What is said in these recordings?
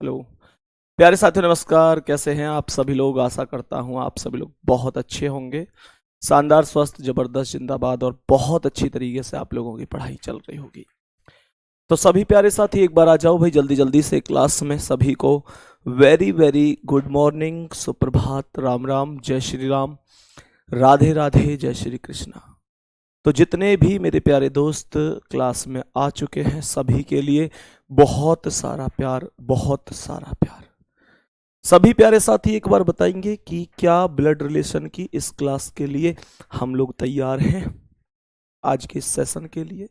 Hello प्यारे साथियों, नमस्कार। कैसे हैं आप सभी लोग? आशा करता हूं आप सभी लोग बहुत अच्छे होंगे। शानदार, स्वस्थ, जबरदस्त, जिंदाबाद और बहुत अच्छी तरीके से आप लोगों की पढ़ाई चल रही होगी। तो सभी प्यारे साथी एक बार आ जाओ भाई, जल्दी जल्दी से क्लास में। सभी को वेरी वेरी गुड मॉर्निंग, सुप्रभात, राम राम, जय श्री राम, राधे राधे, जय श्री कृष्णा। तो जितने भी मेरे प्यारे दोस्त क्लास में आ चुके हैं सभी के लिए बहुत सारा प्यार, बहुत सारा प्यार। सभी प्यारे साथी एक बार बताएंगे कि क्या ब्लड रिलेशन की इस क्लास के लिए हम लोग तैयार हैं आज के इस सेशन के लिए?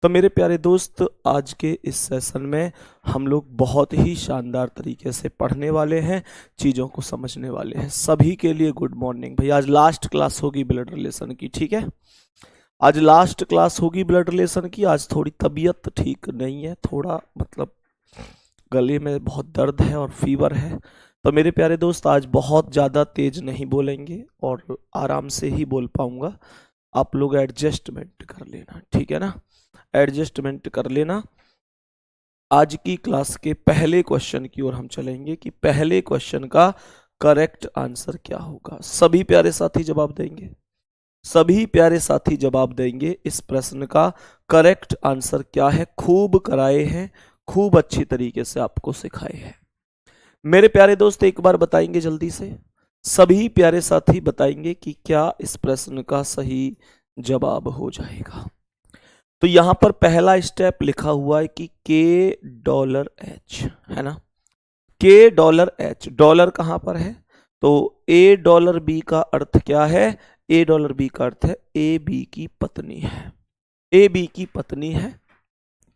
तो मेरे प्यारे दोस्त, आज के इस सेशन में हम लोग बहुत ही शानदार तरीके से पढ़ने वाले हैं, चीज़ों को समझने वाले हैं। सभी के लिए गुड मॉर्निंग भाई। आज लास्ट क्लास होगी ब्लड रिलेशन की, ठीक है? आज लास्ट क्लास होगी ब्लड रिलेशन की। आज थोड़ी तबीयत ठीक नहीं है, थोड़ा मतलब गले में बहुत दर्द है और फीवर है। तो मेरे प्यारे दोस्त, आज बहुत ज़्यादा तेज नहीं बोलेंगे और आराम से ही बोल पाऊंगा। आप लोग एडजस्टमेंट कर लेना, ठीक है ना? एडजस्टमेंट कर लेना। आज की क्लास के पहले क्वेश्चन की ओर हम चलेंगे कि पहले क्वेश्चन का करेक्ट आंसर क्या होगा। सभी प्यारे साथी जवाब देंगे? सभी प्यारे साथी जवाब देंगे। इस प्रश्न का करेक्ट आंसर क्या है? खूब कराए हैं, खूब अच्छी तरीके से आपको सिखाए हैं। मेरे प्यारे दोस्त एक बार बताएंगे जल्दी से? सभी प्यारे साथी बताएंगे कि क्या इस प्रश्न का सही जवाब हो जाएगा। तो यहां पर पहला स्टेप लिखा हुआ है कि $K है ना? $K, डॉलर कहां पर है? तो $A का अर्थ क्या है? $A का अर्थ है ए बी की पत्नी है। ए बी की पत्नी है।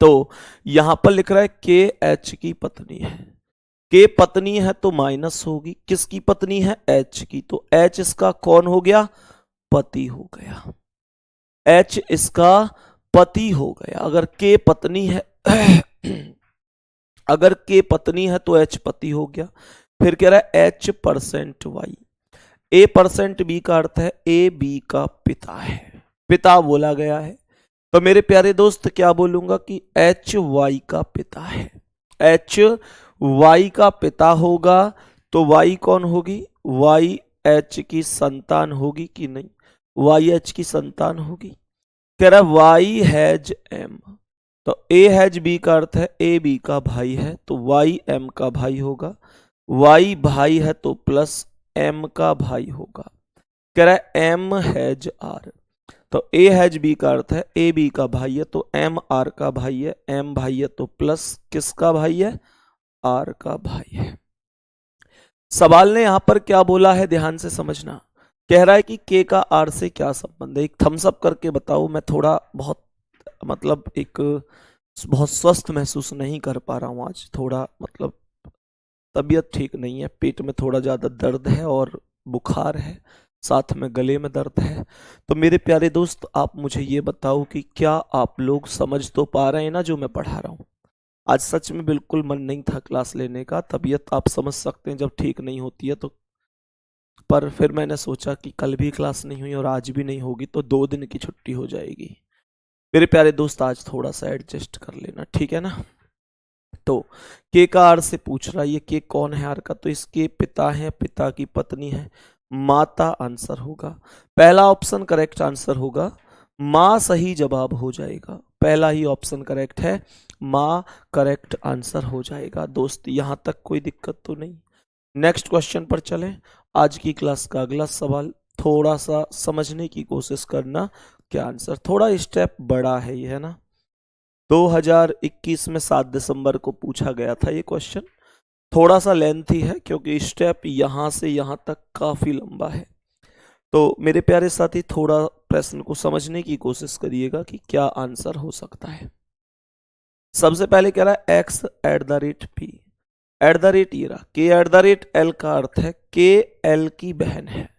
तो यहां पर लिख रहा है KH की पत्नी है। के पत्नी है तो माइनस होगी। किसकी पत्नी है? एच की। तो एच इसका कौन हो गया? पति हो गया। एच इसका पति हो गया। अगर के पत्नी है अगर के पत्नी है तो एच पति हो गया। फिर कह रहा है H%Y। A%B का अर्थ है ए बी का पिता है, पिता बोला गया है। तो मेरे प्यारे दोस्त क्या बोलूंगा कि HY का पिता है। HY का पिता होगा तो Y कौन होगी? YH की संतान होगी कि नहीं? YH की संतान होगी। कह रहा Y हैज M। तो A हैज B का अर्थ है ए बी का भाई है, तो Y M का भाई होगा। Y भाई है तो प्लस M का भाई होगा। कह रहा है M हैज R। तो ए हैज बी का अर्थ है ए बी का भाई है, तो एम आर का भाई है। एम भाई है तो प्लस किसका भाई है? आर का भाई है। सवाल ने यहां पर क्या बोला है ध्यान से समझना। कह रहा है कि के का आर से क्या संबंध है? एक थम्स अप करके बताओ। मैं थोड़ा बहुत मतलब एक बहुत स्वस्थ महसूस नहीं कर पा रहा हूं आज। थोड़ा मतलब तबीयत ठीक नहीं है, पेट में थोड़ा ज़्यादा दर्द है और बुखार है, साथ में गले में दर्द है। तो मेरे प्यारे दोस्त, आप मुझे ये बताओ कि क्या आप लोग समझ तो पा रहे हैं ना जो मैं पढ़ा रहा हूँ? आज सच में बिल्कुल मन नहीं था क्लास लेने का। तबीयत आप समझ सकते हैं जब ठीक नहीं होती है तो। पर फिर मैंने सोचा कि कल भी क्लास नहीं हुई और आज भी नहीं होगी तो 2 दिन की छुट्टी हो जाएगी। मेरे प्यारे दोस्त, आज थोड़ा सा एडजस्ट कर लेना, ठीक है ना? तो के का आर से पूछ रहा है, ये के कौन है आर का? तो इसके पिता है, पिता की पत्नी है, माता आंसर होगा। पहला ऑप्शन करेक्ट आंसर होगा। मां सही जवाब हो जाएगा। पहला ही ऑप्शन करेक्ट है, मां करेक्ट आंसर हो जाएगा। दोस्त यहां तक कोई दिक्कत तो नहीं? नेक्स्ट क्वेश्चन पर चलें। आज की क्लास का अगला सवाल थोड़ा सा समझने की कोशिश करना। क्या आंसर थोड़ा स्टेप बड़ा है, ये है ना? 2021 में 7 दिसंबर को पूछा गया था ये क्वेश्चन। थोड़ा सा लेंथी है क्योंकि स्टेप यहां से यहां तक काफी लंबा है। तो मेरे प्यारे साथी थोड़ा प्रश्न को समझने की कोशिश करिएगा कि क्या आंसर हो सकता है। सबसे पहले कह रहा है x@p। एट द रेट ये रहा। k@l का अर्थ है के एल की बहन है।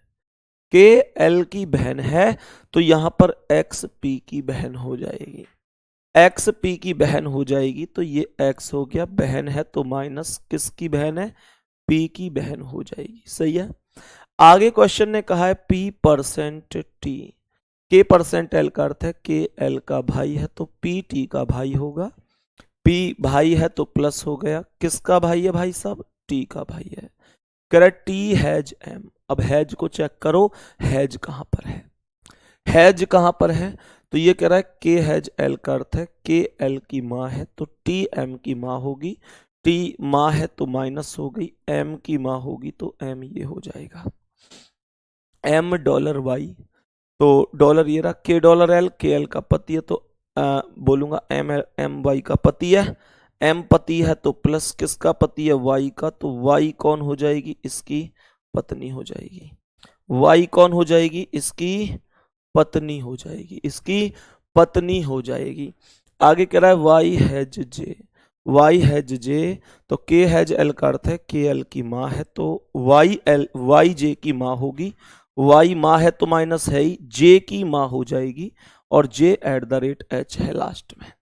के एल की बहन है तो यहां पर एक्स पी की बहन हो जाएगी। एक्स पी की बहन हो जाएगी तो ये एक्स हो गया, बहन है तो माइनस किसकी बहन है? पी की बहन हो जाएगी। सही है। आगे क्वेश्चन ने कहा है P%T। K% L का अर्थ है के एल का भाई है तो पी टी का भाई होगा। पी भाई है तो प्लस हो गया, किसका भाई है भाई साहब, टी का भाई है। कह रहा टी हैज एम, अब हैज को चेक करो, हैज कहां पर है, हैज कहां पर है, तो ये कह रहा है के हैज एल का अर्थ है के एल की माँ है, तो टी एम की माँ होगी, टी माँ है तो माइनस हो गई, एम की माँ होगी तो एम ये हो जाएगा, एम डॉलर वाई, तो डॉलर ये रहा, के डॉलर एल, के एल का पति है तो बोलूंगा एम एम वाई का पति है, एम पति है तो प्लस किसका पति है, वाई का, तो वाई कौन हो जाएगी, इसकी पत्नी हो जाएगी, वाई कौन हो जाएगी, इसकी पत्नी हो जाएगी, इसकी पत्नी हो जाएगी। आगे कह रहा है Y has J, Y has J, तो के हैज एल का अर्थ है के एल की माँ है, तो वाई एल वाई जे की माँ होगी, वाई माँ है तो माइनस है ही, जे की माँ हो जाएगी, और जे एट द रेट एच है लास्ट में,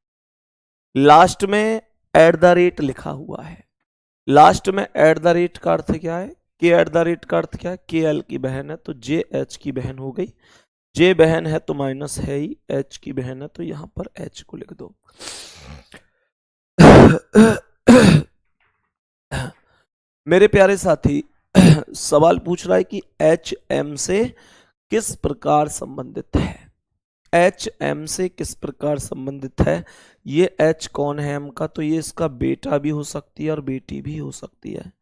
लास्ट में एट द रेट लिखा हुआ है, लास्ट में एट द रेट का अर्थ क्या है, के एट द रेट का अर्थ क्या है, के एल की बहन है तो जे एच की बहन हो गई, जे बहन है तो माइनस है ही, एच की बहन है तो यहां पर एच को लिख दो। मेरे प्यारे साथी, सवाल पूछ रहा है कि एच एम से किस प्रकार संबंधित है, एच एम से किस प्रकार संबंधित है, ये एच कौन है एम का, तो ये इसका बेटा भी हो सकती है और बेटी भी हो सकती है,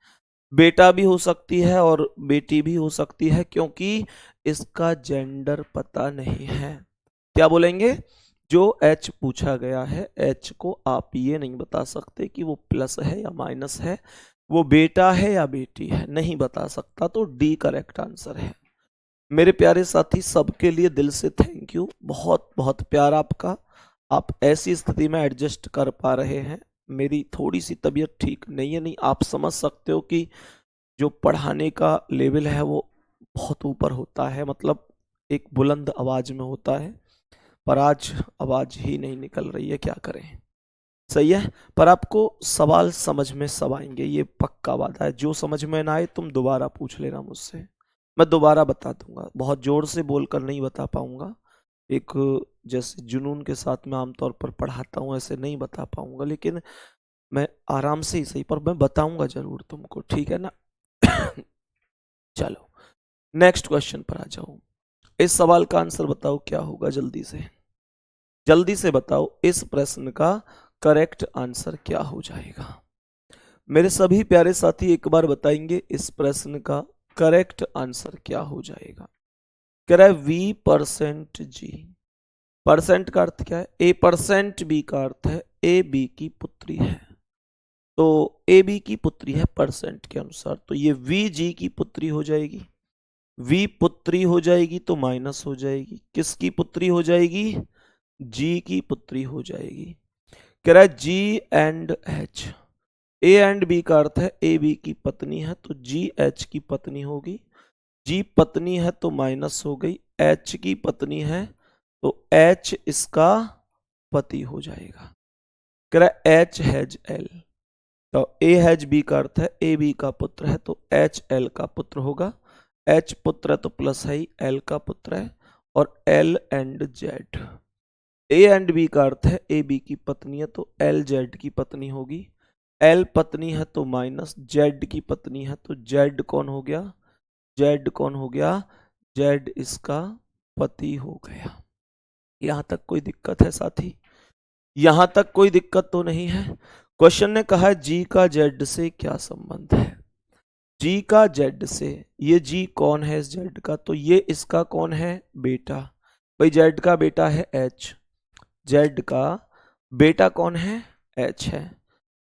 बेटा भी हो सकती है और बेटी भी हो सकती है, क्योंकि इसका जेंडर पता नहीं है। क्या बोलेंगे, जो एच पूछा गया है, एच को आप ये नहीं बता सकते कि वो प्लस है या माइनस है, वो बेटा है या बेटी है, नहीं बता सकता, तो डी करेक्ट आंसर है। मेरे प्यारे साथी, सबके लिए दिल से थैंक यू, बहुत बहुत प्यार आपका, आप ऐसी स्थिति में एडजस्ट कर पा रहे हैं। मेरी थोड़ी सी तबीयत ठीक नहीं है, नहीं आप समझ सकते हो कि जो पढ़ाने का लेवल है वो बहुत ऊपर होता है, मतलब एक बुलंद आवाज में होता है, पर आज आवाज ही नहीं निकल रही है, क्या करें। सही है, पर आपको सवाल समझ में सब आएंगे, ये पक्का वादा है। जो समझ में ना आए तुम दोबारा पूछ लेना मुझसे, मैं दोबारा बता दूंगा, बहुत जोर से बोलकर नहीं बता पाऊंगा, एक जैसे जुनून के साथ मैं आमतौर पर पढ़ाता हूँ ऐसे नहीं बता पाऊंगा, लेकिन मैं आराम से ही सही पर मैं बताऊंगा जरूर तुमको, ठीक है ना। चलो नेक्स्ट क्वेश्चन पर आ जाओ, इस सवाल का आंसर बताओ क्या होगा, जल्दी से बताओ, इस प्रश्न का करेक्ट आंसर क्या हो जाएगा। मेरे सभी प्यारे साथी एक बार बताएंगे इस प्रश्न का करेक्ट आंसर क्या हो जाएगा। कह रहा है वी परसेंट जी, परसेंट का अर्थ क्या है, ए परसेंट बी का अर्थ है ए बी की पुत्री है, तो ए बी की पुत्री है परसेंट के अनुसार, तो ये वी जी की पुत्री हो जाएगी, वी पुत्री हो जाएगी तो माइनस हो जाएगी, किसकी पुत्री हो जाएगी, जी की पुत्री हो जाएगी। कह रहा है G and H, A and B का अर्थ है ए बी की पत्नी है, तो जी एच की पत्नी होगी, जी पत्नी है तो माइनस हो गई, एच की पत्नी है तो एच इसका पति हो जाएगा। कह रहा है एच हैज एल, तो ए हैज बी का अर्थ है ए बी का पुत्र है, तो एच एल का पुत्र होगा, एच पुत्र है तो प्लस है ही, एल का पुत्र है, और L and Z, A and B का अर्थ है ए बी की पत्नी है तो एल जेड की पत्नी होगी, एल पत्नी है तो माइनस, जेड की पत्नी है तो जेड कौन हो गया, जेड कौन हो गया, जेड इसका पति हो गया। यहां तक कोई दिक्कत है साथी, यहां तक कोई दिक्कत तो नहीं है। क्वेश्चन ने कहा जी का जेड से क्या संबंध है, जी का जेड से, ये जी कौन है इस जेड का, तो ये इसका कौन है, बेटा, भाई जेड का बेटा है एच, जेड का बेटा कौन है, एच है।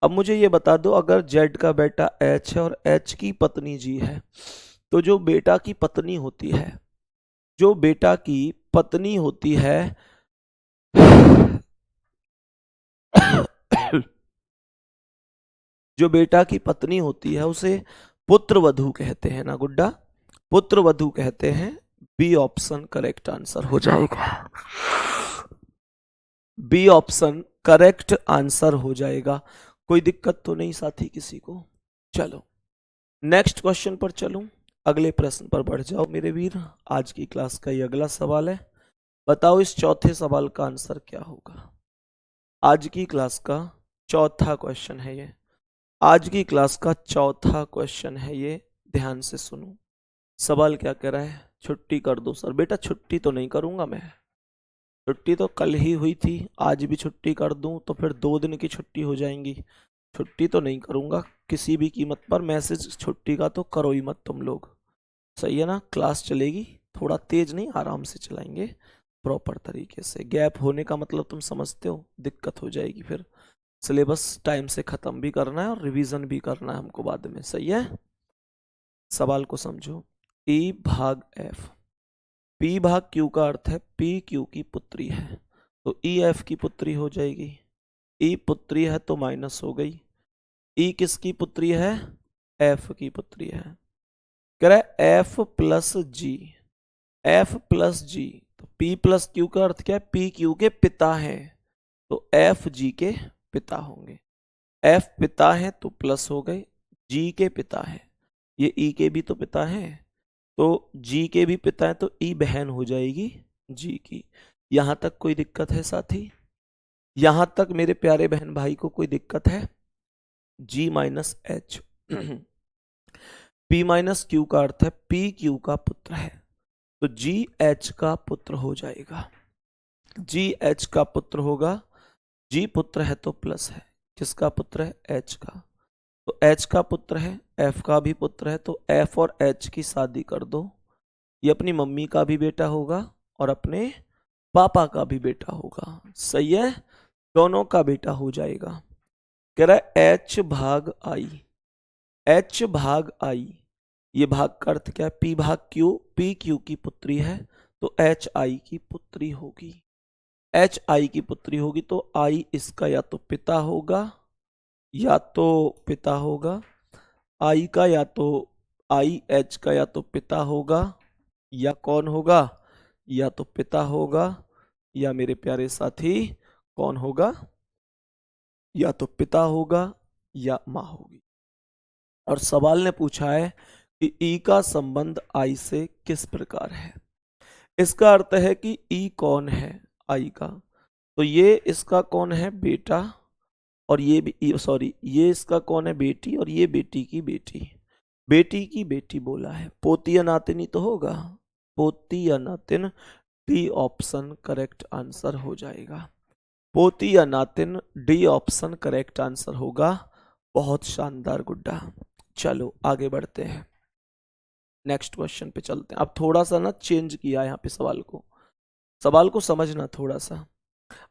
अब मुझे ये बता दो, अगर जेड का बेटा एच है और एच की पत्नी जी है, तो जो बेटा की पत्नी होती है, जो बेटा की पत्नी होती है जो बेटा की पत्नी होती है उसे पुत्र वधू कहते हैं ना गुड्डा, पुत्र वधू कहते हैं, बी ऑप्शन करेक्ट आंसर हो जाएगा, बी ऑप्शन करेक्ट आंसर हो जाएगा। कोई दिक्कत तो नहीं साथी किसी को। चलो नेक्स्ट क्वेश्चन पर चलूं, अगले प्रश्न पर बढ़ जाओ मेरे वीर। आज की क्लास का ये अगला सवाल है, बताओ इस चौथे सवाल का आंसर क्या होगा। आज की क्लास का चौथा क्वेश्चन है ये, आज की क्लास का चौथा क्वेश्चन है ये, ध्यान से सुनो। सवाल क्या कह रहा है, छुट्टी कर दो सर। बेटा छुट्टी तो नहीं करूंगा मैं, छुट्टी तो कल ही हुई थी, आज भी छुट्टी कर दूं तो फिर 2 दिन की छुट्टी हो जाएंगी। छुट्टी तो नहीं करूंगा किसी भी कीमत पर। मैसेज छुट्टी का तो करो ही मत तुम लोग, सही है ना। क्लास चलेगी, थोड़ा तेज नहीं, आराम से चलाएंगे, प्रॉपर तरीके से। गैप होने का मतलब तुम समझते हो, दिक्कत हो जाएगी फिर। सिलेबस टाइम से खत्म भी करना है और रिवीजन भी करना है हमको बाद में, सही है। सवाल को समझो। E भाग F, P भाग Q का अर्थ है P Q की पुत्री है, तो E F की पुत्री हो जाएगी। E पुत्री है तो माइनस हो गई। E किसकी पुत्री है, F की पुत्री है। कह रहा है F plus G, F plus G, तो P प्लस Q का अर्थ क्या है, P Q के पिता हैं, तो F G के पिता होंगे। F पिता है तो प्लस हो गए, G के पिता है, ये E के भी तो पिता हैं, तो G के भी पिता है, तो E बहन हो जाएगी G की। यहां तक कोई दिक्कत है साथी, यहां तक मेरे प्यारे बहन भाई को कोई दिक्कत है। G minus H, P minus Q का अर्थ है P Q का पुत्र है, तो G H का पुत्र हो जाएगा। G H का पुत्र होगा, G पुत्र है तो प्लस है, किसका पुत्र है, H का, तो H का पुत्र है, F का भी पुत्र है, तो F और H की शादी कर दो। ये अपनी मम्मी का भी बेटा होगा और अपने पापा का भी बेटा होगा, सही है, दोनों का बेटा हो जाएगा। कह रहा है H भाग I, H भाग I, ये भाग का अर्थ क्या है, P भाग Q, P Q की पुत्री है, तो H I की पुत्री होगी। H I की पुत्री होगी तो I इसका या तो पिता होगा, या तो पिता होगा, I का या तो I H का या तो पिता होगा, या कौन होगा, या तो पिता होगा, या मेरे प्यारे साथी कौन होगा, या तो पिता होगा या माँ होगी। और सवाल ने पूछा है कि ई का संबंध आई से किस प्रकार है। इसका अर्थ है कि ई कौन है, आई का, तो ये इसका कौन है, बेटा, और ये भी सॉरी, ये इसका कौन है, बेटी, और ये बेटी की बेटी। बेटी की बेटी बोला है, पोती या नातिनी तो होगा, पोती या नातिन, डी ऑप्शन करेक्ट आंसर हो जाएगा। पोती या नातिन, डी ऑप्शन करेक्ट आंसर होगा। बहुत शानदार गुड्डा। चलो आगे बढ़ते हैं, नेक्स्ट क्वेश्चन पे चलते हैं। अब थोड़ा सा ना चेंज किया है यहाँ पे सवाल को समझना थोड़ा सा।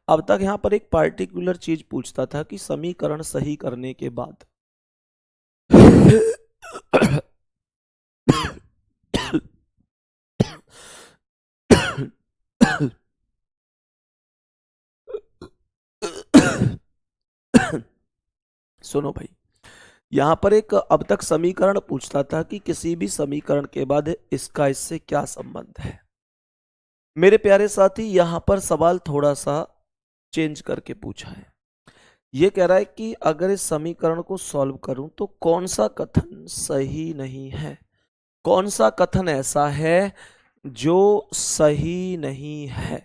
अब तक यहाँ पर एक पार्टिकुलर चीज पूछता था कि समीकरण सही करने के बाद सुनो भाई, यहां पर एक अब तक समीकरण पूछता था कि किसी भी समीकरण के बाद इसका इससे क्या संबंध है। मेरे प्यारे साथी यहां पर सवाल थोड़ा सा चेंज करके पूछा है। यह कह रहा है कि अगर इस समीकरण को सॉल्व करूं तो कौन सा कथन सही नहीं है, कौन सा कथन ऐसा है जो सही नहीं है।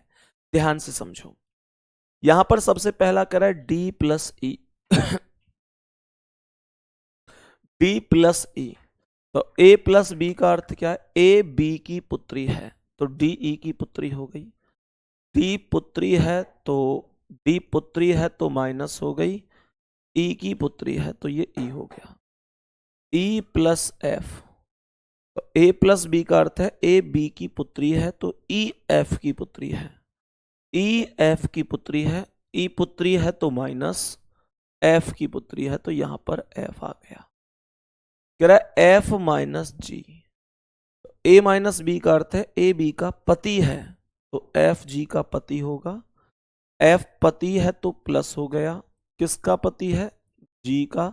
ध्यान से समझो, यहां पर सबसे पहला कह रहा है डी प्लस ई, डी प्लस ई, तो ए प्लस बी का अर्थ क्या है, ए बी की पुत्री है, तो डी ई की पुत्री हो गई। डी पुत्री है तो डी पुत्री है तो माइनस हो गई, ई की पुत्री है तो ये ई हो गया। ई प्लस एफ, तो ए प्लस बी का अर्थ है ए बी की पुत्री है तो ई एफ की पुत्री है, ई एफ की पुत्री है, ई पुत्री है तो माइनस, एफ की पुत्री है तो यहां पर एफ आ गया। कह रहा है एफ माइनस जी, ए माइनस बी का अर्थ है ए बी का पति है, तो एफ जी का पति होगा। एफ पति है तो प्लस हो गया, किसका पति है, जी का,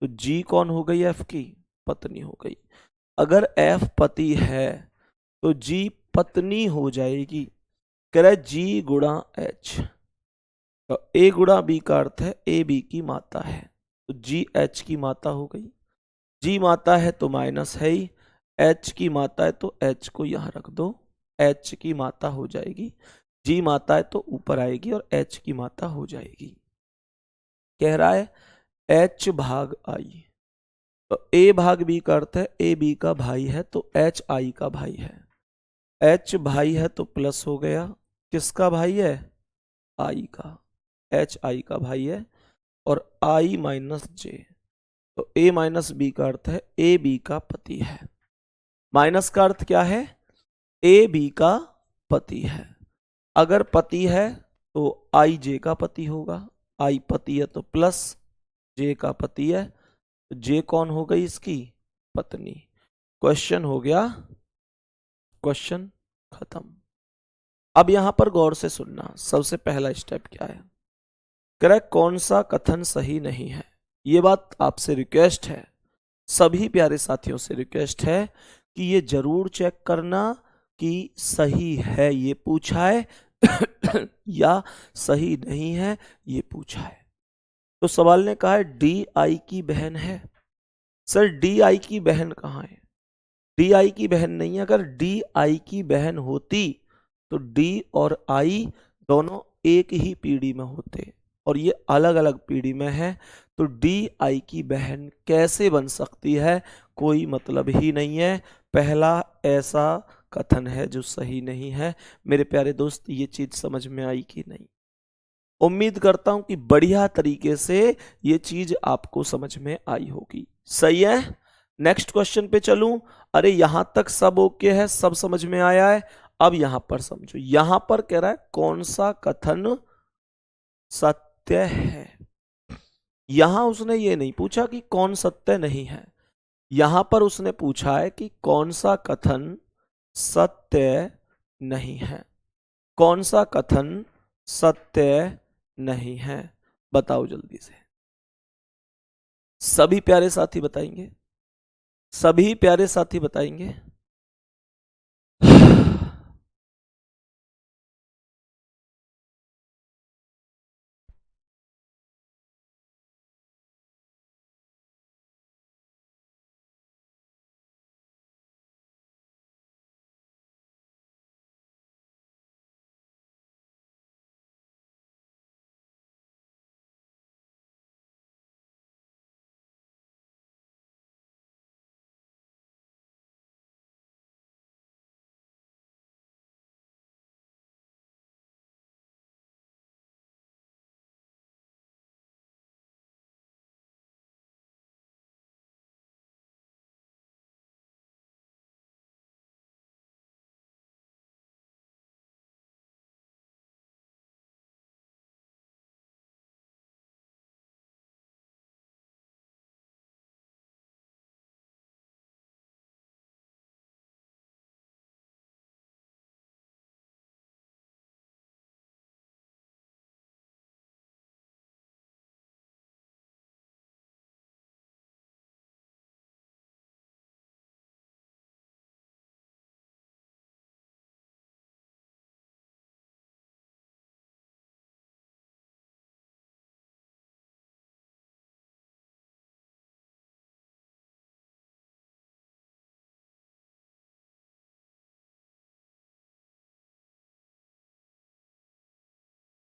तो जी कौन हो गई, एफ की पत्नी हो गई। अगर एफ पति है तो जी पत्नी हो जाएगी। कह रहा है जी गुणा एच, तो ए गुणा बी का अर्थ है ए बी की माता है, तो जी एच की माता हो गई। जी माता है तो माइनस है ही, एच की माता है तो एच को यहां रख दो, एच की माता हो जाएगी। जी माता है तो ऊपर आएगी और एच की माता हो जाएगी। कह रहा है H भाग I, तो A भाग B का अर्थ है A B का भाई है, तो H I का भाई है। H भाई है तो प्लस हो गया, किसका भाई है? I का, H I का भाई है, और I माइनस J, तो A माइनस B का अर्थ है A B का पति है। माइनस का अर्थ क्या है? A B का पति है। अगर पति है तो I J का पति होगा, I पति है तो प्लस J का पति है, तो J कौन हो गई इसकी? पत्नी। क्वेश्चन हो गया, क्वेश्चन खत्म। अब यहां पर गौर से सुनना, सबसे पहला स्टेप क्या है? कह रहा है कौन सा कथन सही नहीं है। ये बात आपसे रिक्वेस्ट है, सभी प्यारे साथियों से रिक्वेस्ट है कि ये जरूर चेक करना कि सही है ये पूछा है या सही नहीं है ये पूछा है। तो सवाल ने कहा है डी आई की बहन है। सर डी आई की बहन कहाँ है? डी आई की बहन नहीं है। अगर डी आई की बहन होती तो डी और आई दोनों एक ही पीढ़ी में होते, और ये अलग अलग पीढ़ी में है, तो डी आई की बहन कैसे बन सकती है? कोई मतलब ही नहीं है। पहला ऐसा कथन है जो सही नहीं है। मेरे प्यारे दोस्त, ये चीज समझ में आई कि नहीं? उम्मीद करता हूं कि बढ़िया तरीके से ये चीज आपको समझ में आई होगी। सही है? नेक्स्ट क्वेश्चन पे चलूं। अरे यहां तक सब ओके है, सब समझ में आया है। अब यहां पर समझो, यहां पर कह रहा है कौन सा कथन सत्य है। यहां उसने ये नहीं पूछा कि कौन सत्य नहीं है, यहां पर उसने पूछा है कि कौन सा कथन सत्य नहीं है। कौन सा कथन सत्य नहीं है? बताओ जल्दी से। सभी प्यारे साथी बताएंगे? सभी प्यारे साथी बताएंगे?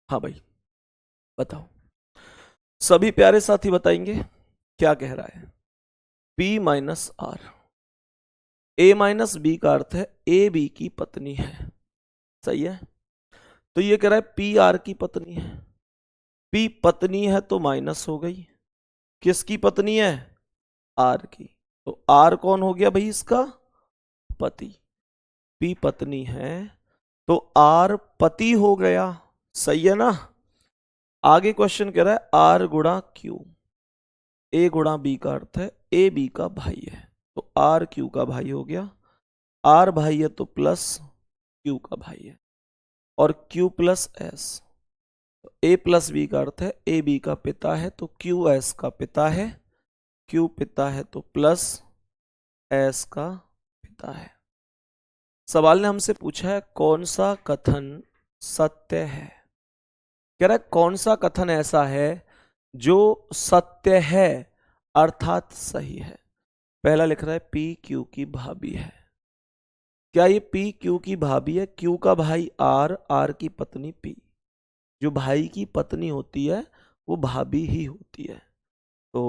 हाँ भाई, बताओ। सभी प्यारे साथी बताएंगे क्या कह रहा है? P minus R. A minus B का अर्थ है ए बी की पत्नी है। सही है? तो ये कह रहा है P आर की पत्नी है। P पत्नी है तो माइनस हो गई। किसकी पत्नी है? आर की। तो आर कौन हो गया भाई? इसका पति। P पत्नी है तो आर पति हो गया। सही है ना? आगे क्वेश्चन कह रहा है आर गुणा क्यू। ए गुणा बी का अर्थ है ए बी का भाई है, तो आर क्यू का भाई हो गया। आर भाई है तो प्लस क्यू का भाई है, और क्यू प्लस एस। ए प्लस बी का अर्थ है ए बी का पिता है, तो क्यू एस का पिता है। क्यू पिता है तो प्लस एस का पिता है। सवाल ने हमसे पूछा है कौन सा कथन सत्य है। कह रहा है कौन सा कथन ऐसा है जो सत्य है अर्थात सही है। पहला लिख रहा है पी क्यू की भाभी है। क्या ये पी क्यू की भाभी है? क्यू का भाई आर, आर की पत्नी पी। जो भाई की पत्नी होती है वो भाभी ही होती है। तो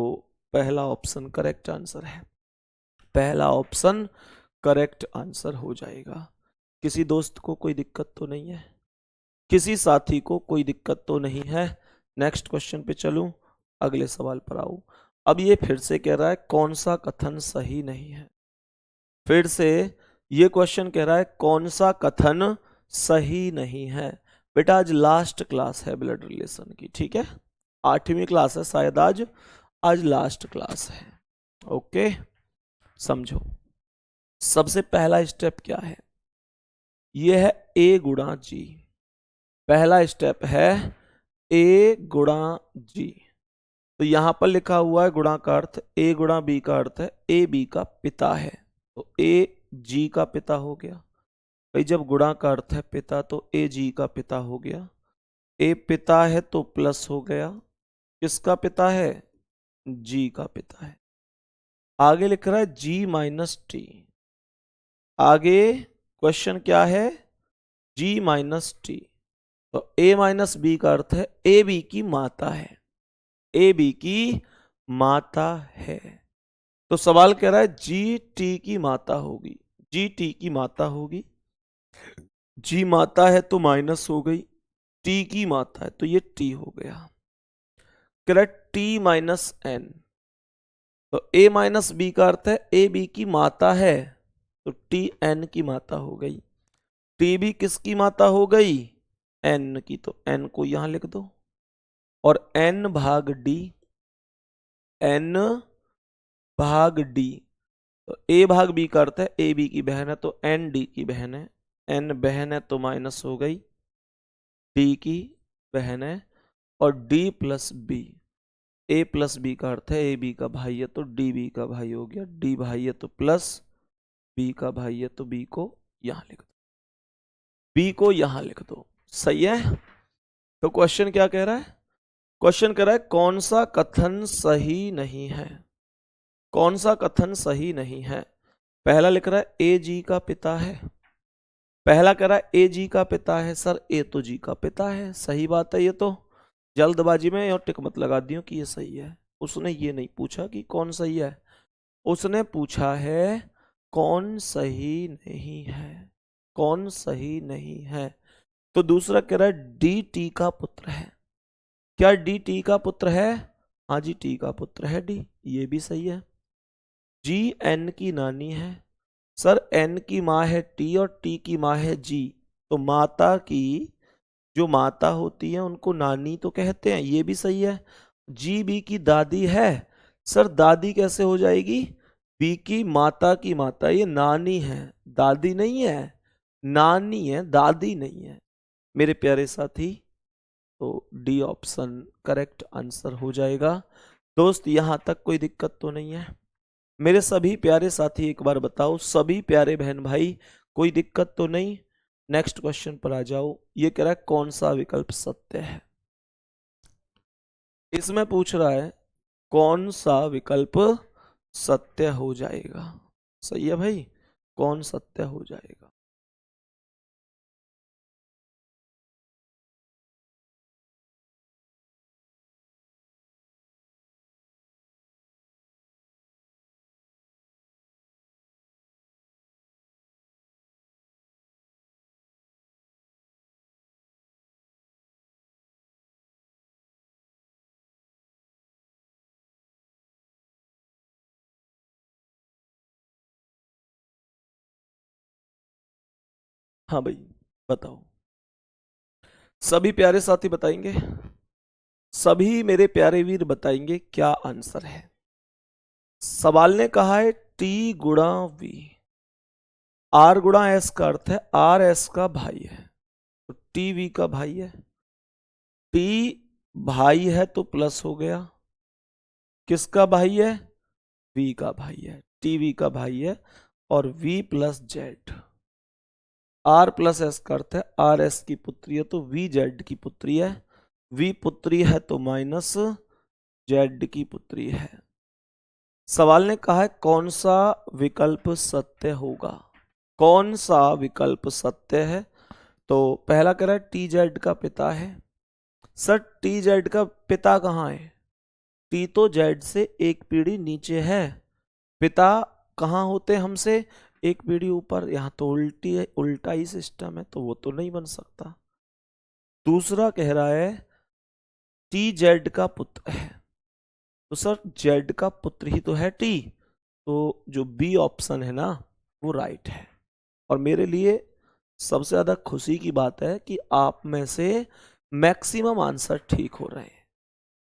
पहला ऑप्शन करेक्ट आंसर है, पहला ऑप्शन करेक्ट आंसर हो जाएगा। किसी दोस्त को कोई दिक्कत तो नहीं है, किसी साथी को कोई दिक्कत तो नहीं है। नेक्स्ट क्वेश्चन पे चलूं, अगले सवाल पर आऊं। अब ये फिर से कह रहा है कौन सा कथन सही नहीं है। फिर से ये क्वेश्चन कह रहा है कौन सा कथन सही नहीं है। बेटा आज लास्ट क्लास है ब्लड रिलेशन की, ठीक है, 8वीं क्लास है शायद आज लास्ट क्लास है। ओके, समझो। सबसे पहला स्टेप क्या है, ये है ए गुणा जी। पहला स्टेप है ए गुणा जी। तो यहां पर लिखा हुआ है गुणा का अर्थ ए गुणा बी का अर्थ है ए बी का पिता है, तो ए जी का पिता हो गया। भाई जब गुणा का अर्थ है पिता तो ए जी का पिता हो गया। ए पिता है तो प्लस हो गया, किसका पिता है, जी का पिता है। आगे लिख रहा है जी माइनस टी। आगे क्वेश्चन क्या है, जी माइनस टी। तो ए माइनस बी का अर्थ है ए बी की माता है, ए बी की माता है। तो सवाल कह रहा है जी टी की माता होगी, जी टी की माता होगी। जी माता है तो माइनस हो गई, टी की माता है तो ये टी हो गया। कह रहा है टी माइनस एन। तो ए माइनस बी का अर्थ है ए बी की माता है, तो टी एन की माता हो गई। टी भी किसकी माता हो गई, एन की, तो एन को यहां लिख दो। और एन भाग डी, एन भाग डी। तो ए भाग बी का अर्थ है ए बी की बहन है तो एन डी की बहन है। एन बहन है तो माइनस हो गई, डी की बहन है। और डी प्लस बी, ए प्लस बी का अर्थ है ए बी का भाई है तो डी बी का भाई हो गया। डी भाई है तो प्लस, बी का भाई है तो बी को यहां लिख दो, बी को यहां लिख दो। सही है। तो क्वेश्चन क्या कह रहा है, क्वेश्चन कह रहा है कौन सा कथन सही नहीं है, कौन सा कथन सही नहीं है। पहला लिख रहा है ए जी का पिता है। पहला कह रहा है ए जी का पिता है, सर ए तो जी का पिता है, सही बात है। ये तो जल्दबाजी में और टिक मत लगा दियो कि ये सही है। उसने ये नहीं पूछा कि कौन सही है, उसने पूछा है कौन सही नहीं है, कौन सही नहीं है। तो दूसरा कह रहा है डी टी का पुत्र है। क्या डी टी का पुत्र है, हाँ जी टी का पुत्र है डी, ये भी सही है। जी एन की नानी है, सर एन की माँ है टी और टी की माँ है जी, तो माता की जो माता होती है उनको नानी तो कहते हैं, ये भी सही है। जी बी की दादी है, सर दादी कैसे हो जाएगी, बी की माता, ये नानी है, दादी नहीं है, नानी है, दादी नहीं है। मेरे प्यारे साथी, तो डी ऑप्शन करेक्ट आंसर हो जाएगा। दोस्त यहां तक कोई दिक्कत तो नहीं है। मेरे सभी प्यारे साथी एक बार बताओ, सभी प्यारे बहन भाई कोई दिक्कत तो नहीं। नेक्स्ट क्वेश्चन पर आ जाओ। ये कह रहा है कौन सा विकल्प सत्य है, इसमें पूछ रहा है कौन सा विकल्प सत्य हो जाएगा। सही है भाई, कौन सत्य हो जाएगा। हाँ भाई बताओ, सभी प्यारे साथी बताएंगे, सभी मेरे प्यारे वीर बताएंगे क्या आंसर है। सवाल ने कहा है टी गुणा वी, आर गुणा एस का अर्थ है आर एस का भाई है, तो टी वी का भाई है। टी भाई है तो प्लस हो गया, किसका भाई है, वी का भाई है, टी वी का भाई है। और V plus Z, R plus S का अर्थ है आर एस की पुत्री है तो वी जेड की पुत्री है। वी पुत्री है तो माइनस जेड की पुत्री है। सवाल ने कहा है कौन सा विकल्प सत्य होगा, कौन सा विकल्प सत्य है। तो पहला कह रहा है टी जेड का पिता है, सर टी जेड का पिता कहाँ है? टी तो जेड से एक पीढ़ी नीचे है, पिता कहाँ होते हमसे? एक पीढ़ी ऊपर। यहाँ तो उल्टी है, उल्टा ही सिस्टम है, तो वो तो नहीं बन सकता। दूसरा कह रहा है टी जेड का पुत्र है, तो सर जेड का पुत्र ही तो है टी, तो जो बी ऑप्शन है ना वो राइट है। और मेरे लिए सबसे ज्यादा खुशी की बात है कि आप में से मैक्सिमम आंसर ठीक हो रहे हैं,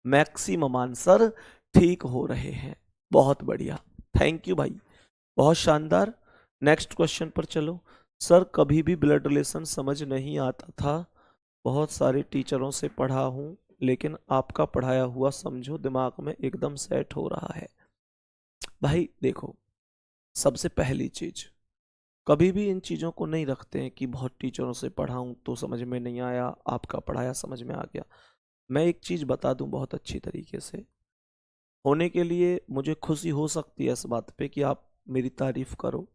मैक्सिमम आंसर ठीक हो रहे हैं। बहुत बढ़िया, थैंक यू भाई, बहुत शानदार। नेक्स्ट क्वेश्चन पर चलो। सर कभी भी ब्लड रिलेशन समझ नहीं आता था, बहुत सारे टीचरों से पढ़ा हूँ, लेकिन आपका पढ़ाया हुआ समझो दिमाग में एकदम सेट हो रहा है। भाई देखो, सबसे पहली चीज, कभी भी इन चीज़ों को नहीं रखते हैं कि बहुत टीचरों से पढ़ा हूँ तो समझ में नहीं आया, आपका पढ़ाया समझ में आ गया। मैं एक चीज़ बता दूं बहुत अच्छी तरीके से, होने के लिए मुझे खुशी हो सकती है इस बात पे कि आप मेरी तारीफ करो,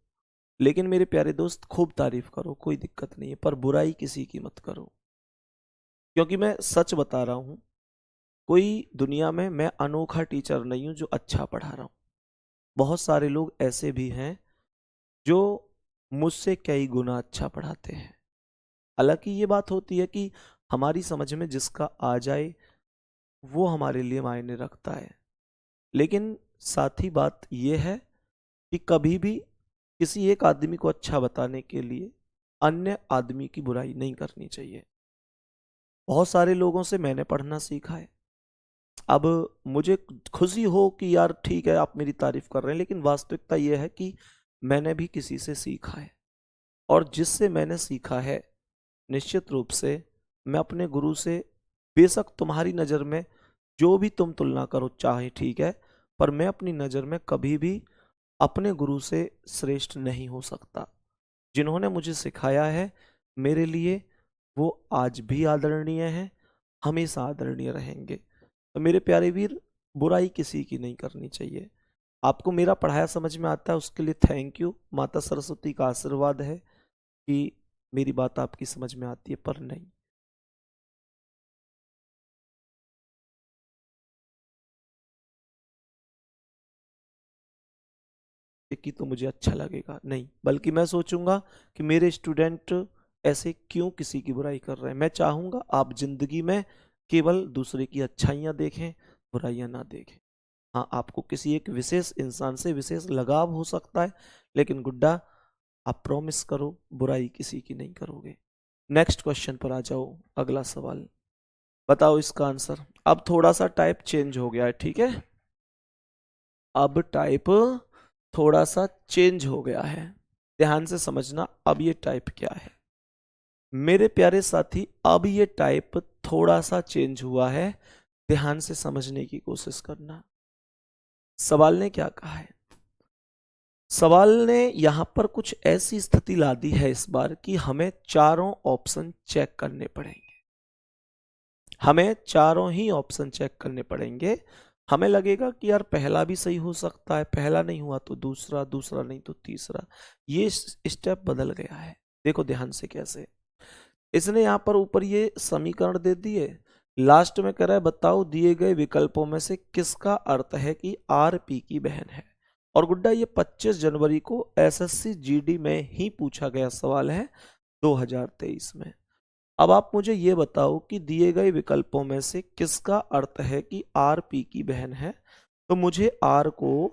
लेकिन मेरे प्यारे दोस्त खूब तारीफ करो, कोई दिक्कत नहीं है, पर बुराई किसी की मत करो, क्योंकि मैं सच बता रहा हूँ। कोई दुनिया में मैं अनोखा टीचर नहीं हूँ जो अच्छा पढ़ा रहा हूँ। बहुत सारे लोग ऐसे भी हैं जो मुझसे कई गुना अच्छा पढ़ाते हैं। हालांकि ये बात होती है कि हमारी समझ में जिसका आ जाए वो हमारे लिए मायने रखता है, लेकिन साथ ही बात यह है कि कभी भी किसी एक आदमी को अच्छा बताने के लिए अन्य आदमी की बुराई नहीं करनी चाहिए। बहुत सारे लोगों से मैंने पढ़ना सीखा है। अब मुझे खुशी हो कि यार ठीक है आप मेरी तारीफ कर रहे हैं, लेकिन वास्तविकता यह है कि मैंने भी किसी से सीखा है, और जिससे मैंने सीखा है निश्चित रूप से मैं अपने गुरु से, बेशक तुम्हारी नज़र में जो भी तुम तुलना करो चाहे ठीक है, पर मैं अपनी नज़र में कभी भी अपने गुरु से श्रेष्ठ नहीं हो सकता। जिन्होंने मुझे सिखाया है मेरे लिए वो आज भी आदरणीय हैं, हमेशा आदरणीय रहेंगे। तो मेरे प्यारे वीर, बुराई किसी की नहीं करनी चाहिए। आपको मेरा पढ़ाया समझ में आता है उसके लिए थैंक यू, माता सरस्वती का आशीर्वाद है कि मेरी बात आपकी समझ में आती है, पर नहीं। कि तो मुझे अच्छा लगेगा नहीं, बल्कि मैं सोचूंगा कि मेरे स्टूडेंट ऐसे क्यों किसी की बुराई कर रहे हैं। मैं चाहूंगा आप जिंदगी में केवल दूसरे की अच्छाइयाँ देखें, बुराइयाँ ना देखें। हाँ, आपको किसी एक विशेष इंसान से विशेष लगाव हो सकता है, लेकिन गुड्डा आप प्रॉमिस करो बुराई किसी की नहीं करोगे। नेक्स्ट क्वेश्चन पर आ जाओ, अगला सवाल बताओ इसका आंसर। अब थोड़ा सा टाइप चेंज हो गया है, ठीक है, अब टाइप थोड़ा सा चेंज हो गया है, ध्यान से समझना। अब ये टाइप क्या है मेरे प्यारे साथी? अब ये टाइप थोड़ा सा चेंज हुआ है, ध्यान से समझने की कोशिश करना। सवाल ने क्या कहा है? सवाल ने यहां पर कुछ ऐसी स्थिति ला दी है इस बार कि हमें चारों ऑप्शन चेक करने पड़ेंगे, हमें चारों ही ऑप्शन चेक करने पड़ेंगे। हमें लगेगा कि यार पहला भी सही हो सकता है, पहला नहीं हुआ तो दूसरा, दूसरा नहीं तो तीसरा। ये स्टेप बदल गया है, देखो ध्यान से कैसे। इसने यहां पर ऊपर ये समीकरण दे दिए, लास्ट में कह रहा है बताओ दिए गए विकल्पों में से किसका अर्थ है कि आर पी की बहन है। और गुड्डा ये 25 जनवरी को एसएससी जीडी में ही पूछा गया सवाल है 2023 में। अब आप मुझे ये बताओ कि दिए गए विकल्पों में से किसका अर्थ है कि आर पी की बहन है। तो मुझे आर को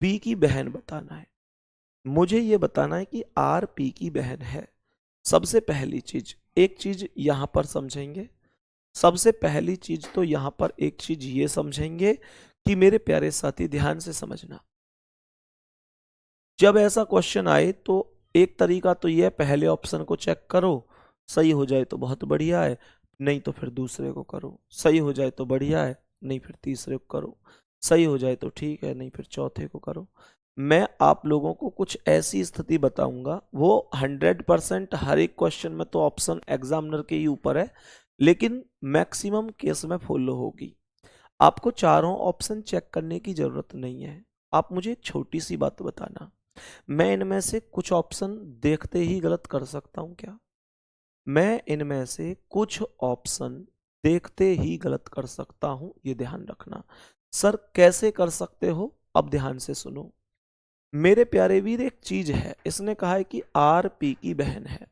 पी की बहन बताना है, मुझे ये बताना है कि आर पी की बहन है। सबसे पहली चीज, एक चीज यहां पर समझेंगे, सबसे पहली चीज तो यहां पर एक चीज ये समझेंगे कि मेरे प्यारे साथी ध्यान से समझना, जब ऐसा क्वेश्चन आए तो एक तरीका तो यह पहले ऑप्शन को चेक करो, सही हो जाए तो बहुत बढ़िया है, नहीं तो फिर दूसरे को करो, सही हो जाए तो बढ़िया है, नहीं फिर तीसरे को करो, सही हो जाए तो ठीक है, नहीं फिर चौथे को करो। मैं आप लोगों को कुछ ऐसी स्थिति बताऊंगा, वो 100% हर एक क्वेश्चन में तो ऑप्शन एग्जामिनर के ही ऊपर है, लेकिन मैक्सिमम केस में फॉलो होगी। आपको चारों ऑप्शन चेक करने की जरूरत नहीं है। आप मुझे एक छोटी सी बात बताना, मैं इनमें से कुछ ऑप्शन देखते ही गलत कर सकता हूं क्या? मैं इनमें से कुछ ऑप्शन देखते ही गलत कर सकता हूं, ये ध्यान रखना। सर कैसे कर सकते हो? अब ध्यान से सुनो मेरे प्यारे वीर। एक चीज है, इसने कहा है कि आर पी की बहन है।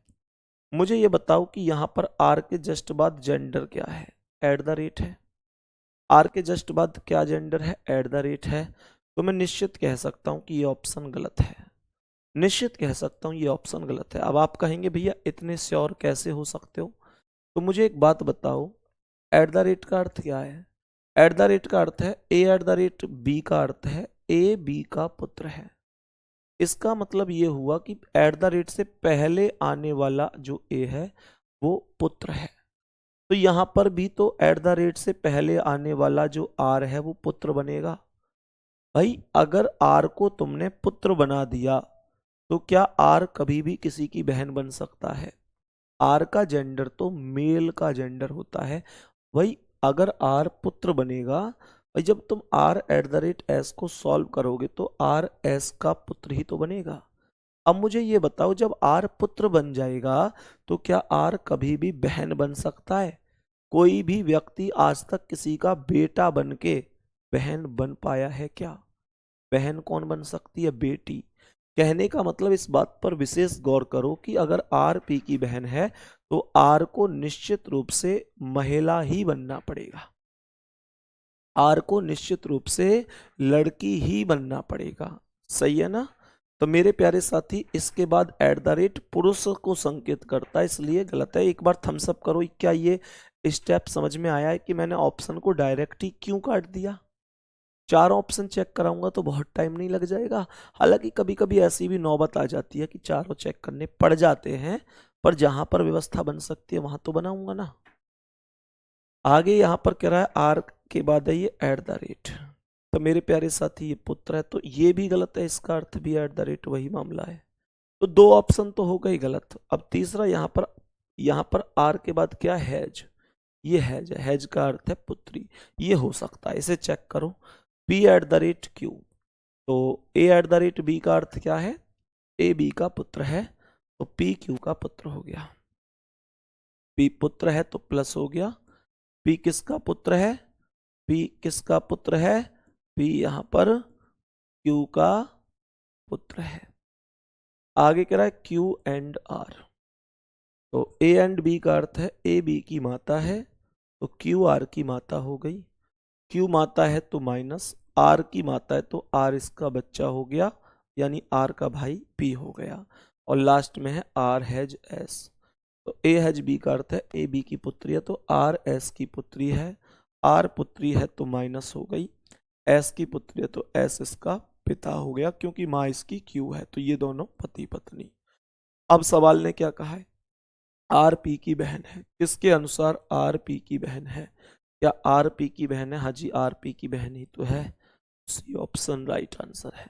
मुझे ये बताओ कि यहां पर आर के जस्ट बाद जेंडर क्या है? एट द रेट है। आर के जस्ट बाद क्या जेंडर है? एट द रेट है। तो मैं निश्चित कह सकता हूं कि ये ऑप्शन गलत है। निश्चित कह सकता हूं ये ऑप्शन गलत है। अब आप कहेंगे भैया इतने श्योर कैसे हो सकते हो? तो मुझे एक बात बताओ, एट द रेट का अर्थ क्या है? एट द रेट का अर्थ है ए एट द रेट बी का अर्थ है ए बी का पुत्र है। इसका मतलब ये हुआ कि एट द रेट से पहले आने वाला जो ए है वो पुत्र है। तो यहां पर भी तो एट द रेट से पहले आने वाला जो आर है वो पुत्र बनेगा। भाई अगर आर को तुमने पुत्र बना दिया तो क्या आर कभी भी किसी की बहन बन सकता है? आर का जेंडर तो मेल का जेंडर होता है। भाई अगर आर पुत्र बनेगा, भाई जब तुम R at the rate S को सॉल्व करोगे तो आर एस का पुत्र ही तो बनेगा। अब मुझे ये बताओ, जब आर पुत्र बन जाएगा तो क्या आर कभी भी बहन बन सकता है? कोई भी व्यक्ति आज तक किसी का बेटा बन के बहन बन पाया है क्या? बहन कौन बन सकती है? बेटी। कहने का मतलब इस बात पर विशेष गौर करो कि अगर आर पी की बहन है तो आर को निश्चित रूप से महिला ही बनना पड़ेगा। आर को निश्चित रूप से लड़की ही बनना पड़ेगा। सही है ना? तो मेरे प्यारे साथी इसके बाद एट द रेट पुरुष को संकेत करता है, इसलिए गलत है। एक बार थम्स अप करो, क्या ये स्टेप समझ में आया है कि मैंने ऑप्शन को डायरेक्ट ही क्यों काट दिया? चारों ऑप्शन चेक कराऊंगा तो बहुत टाइम नहीं लग जाएगा। हालांकि कभी कभी ऐसी भी नौबत आ जाती है कि चारों चेक करने पड़ जाते हैं, पर जहां पर व्यवस्था बन सकती है वहां तो बनाऊंगा ना। आगे यहां पर कह रहा है आर के बाद है ये एट द रेट। तो मेरे प्यारे साथी ये पुत्र है तो ये भी गलत है, इसका अर्थ भी एट द रेट वही मामला है। तो दो ऑप्शन तो हो गए गलत। अब तीसरा यहां पर आर के बाद क्या? हैज। ये हैज है, हैज का अर्थ है पुत्री। ये हो सकता है, इसे चेक करो। P eight the rate Q, तो ए एट द रेट बी का अर्थ क्या है? ए बी का पुत्र है, तो पी क्यू का पुत्र हो गया। पी पुत्र है तो प्लस हो गया। पी किसका पुत्र है? पी किसका पुत्र है? पी यहां पर क्यू का पुत्र है। आगे कह रहा है क्यू एंड आर, तो ए एंड बी का अर्थ है ए बी की माता है, तो क्यू आर की माता हो गई। क्यू माता है तो माइनस, आर की माता है तो आर इसका बच्चा हो गया, यानी आर का भाई पी हो गया। और लास्ट में है आर हैज एस, तो ए हैज बी का अर्थ है ए बी की पुत्री है, तो आर एस की पुत्री है। आर पुत्री है तो माइनस हो गई, एस की पुत्री है तो एस इसका पिता हो गया, क्योंकि माँ इसकी क्यू है। तो ये दोनों पति पत्नी। अब सवाल ने क्या कहा है? आर पी की बहन है। किसके अनुसार आर पी की बहन है? क्या आर पी की बहन है? हाँ जी, आर पी की बहन ही तो है। सी ऑप्शन राइट आंसर है।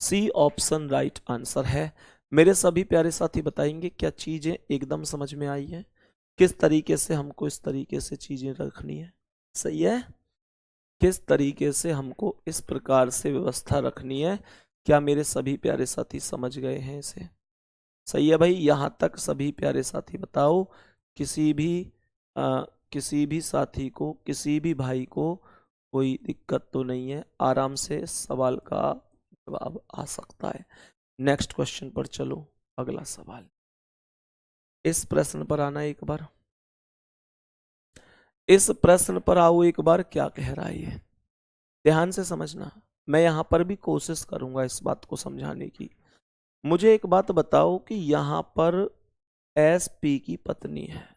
सी ऑप्शन राइट आंसर है। मेरे सभी प्यारे साथी बताएंगे क्या चीजें एकदम समझ में आई हैं? किस तरीके से हमको इस तरीके से चीजें रखनी है? सही है? किस तरीके से हमको इस प्रकार से व्यवस्था रखनी है? क्या मेरे सभी प्यारे साथी समझ गए हैं इसे? सही है भाई, यहां तक सभी प्यारे साथी बताओ। किसी भी किसी भी साथी को, किसी भी भाई को कोई दिक्कत तो नहीं है, आराम से इस सवाल का जवाब आ सकता है। नेक्स्ट क्वेश्चन पर चलो। अगला सवाल, इस प्रश्न पर आना एक बार। इस प्रश्न पर आओ एक बार, क्या कह रहा है ये? ध्यान से समझना। मैं यहां पर भी कोशिश करूंगा इस बात को समझाने की। मुझे एक बात बताओ कि यहां पर एस पी की पत्नी है,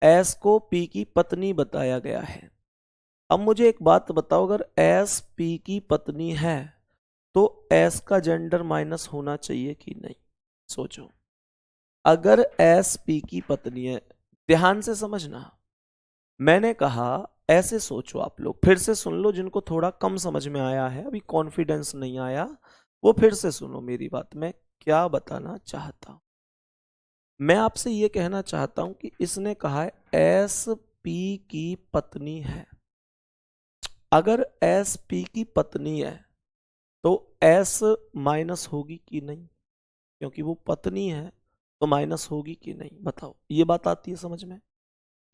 एस को पी की पत्नी बताया गया है। अब मुझे एक बात बताओ, अगर एस पी की पत्नी है तो एस का जेंडर माइनस होना चाहिए कि नहीं? सोचो, अगर एस पी की पत्नी है, ध्यान से समझना। मैंने कहा ऐसे सोचो, आप लोग फिर से सुन लो, जिनको थोड़ा कम समझ में आया है, अभी कॉन्फिडेंस नहीं आया, वो फिर से सुनो मेरी बात। मैं क्या बताना चाहता हूं? मैं आपसे ये कहना चाहता हूं कि इसने कहा है एस पी की पत्नी है। अगर एस पी की पत्नी है तो एस माइनस होगी कि नहीं? क्योंकि वो पत्नी है तो माइनस होगी कि नहीं? बताओ, ये बात आती है समझ में?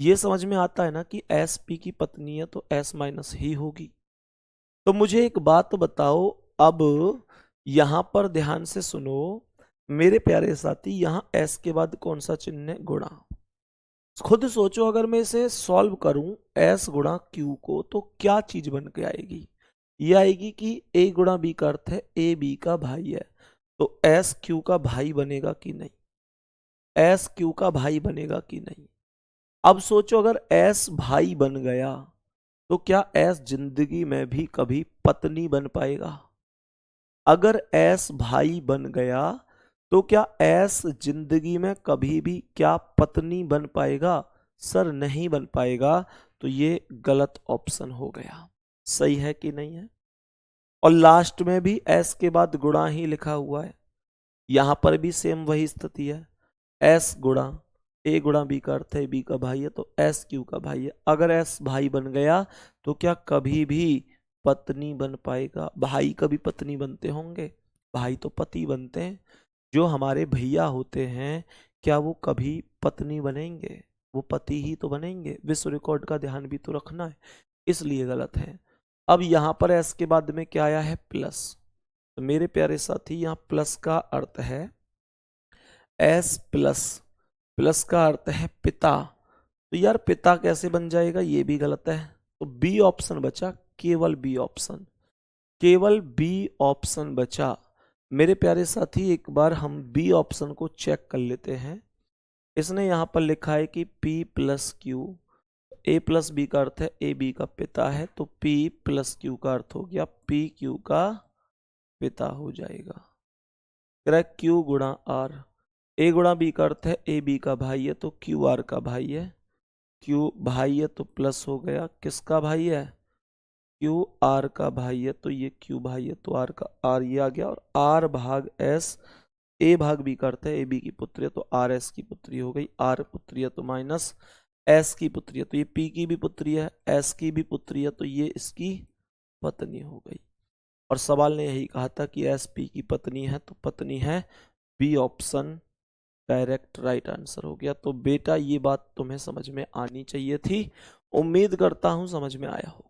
ये समझ में आता है ना कि एस पी की पत्नी है तो एस माइनस ही होगी। तो मुझे एक बात बताओ, अब यहां पर ध्यान से सुनो मेरे प्यारे साथी, यहां एस के बाद कौन सा चिन्ह है? गुणा। खुद सोचो, अगर मैं इसे सॉल्व करूं एस गुणा क्यू को, तो क्या चीज बन के आएगी? ये आएगी कि ए गुणा बी का अर्थ है ए बी का भाई है, तो एस क्यू का भाई बनेगा कि नहीं? एस क्यू का भाई बनेगा कि नहीं? अब सोचो, अगर एस भाई बन गया तो क्या एस जिंदगी में भी कभी पत्नी बन पाएगा? अगर एस भाई बन गया तो क्या एस जिंदगी में कभी भी क्या पत्नी बन पाएगा? सर नहीं बन पाएगा। तो ये गलत ऑप्शन हो गया। सही है कि नहीं है? और लास्ट में भी एस के बाद गुणा ही लिखा हुआ है, यहां पर भी सेम वही स्थिति है। एस गुणा ए गुणा बी का अर्थ है बी का भाई है, तो एस क्यू का भाई है। अगर एस भाई बन गया तो क्या कभी भी पत्नी बन पाएगा? भाई कभी पत्नी बनते होंगे? भाई तो पति बनते हैं। जो हमारे भैया होते हैं क्या वो कभी पत्नी बनेंगे? वो पति ही तो बनेंगे। विश्व रिकॉर्ड का ध्यान भी तो रखना है, इसलिए गलत है। अब यहां पर एस के बाद में क्या आया है? प्लस। तो मेरे प्यारे साथी, यहां प्लस का अर्थ है एस प्लस, प्लस का अर्थ है पिता। तो यार पिता कैसे बन जाएगा? ये भी गलत है। तो बी ऑप्शन बचा, केवल बी ऑप्शन, केवल बी ऑप्शन बचा। मेरे प्यारे साथी, एक बार हम बी ऑप्शन को चेक कर लेते हैं। इसने यहां पर लिखा है कि P प्लस क्यू, ए प्लस बी का अर्थ है ए बी का पिता है, तो P प्लस क्यू का अर्थ हो गया P क्यू का पिता हो जाएगा। कह रहा है क्यू गुणा आर, ए गुणा बी का अर्थ है ए बी का भाई है, तो क्यू आर का भाई है। क्यू भाई है तो प्लस हो गया, किसका भाई है? क्यू आर का भाई है, तो ये क्यू भाई है तो आर का आर ये आ गया। और आर भाग एस, ए भाग बी का अर्थ है ए बी की पुत्री है, तो आर एस की पुत्री हो गई। आर पुत्री है तो माइनस एस की पुत्री है, तो ये पी की भी पुत्री है, एस की भी पुत्री है, तो ये इसकी पत्नी हो गई। और सवाल ने यही कहा था कि एस पी की पत्नी है, तो पत्नी है। B option direct right answer हो गया। तो बेटा ये बात तुम्हें समझ में आनी चाहिए थी, उम्मीद करता हूं समझ में आया होगा।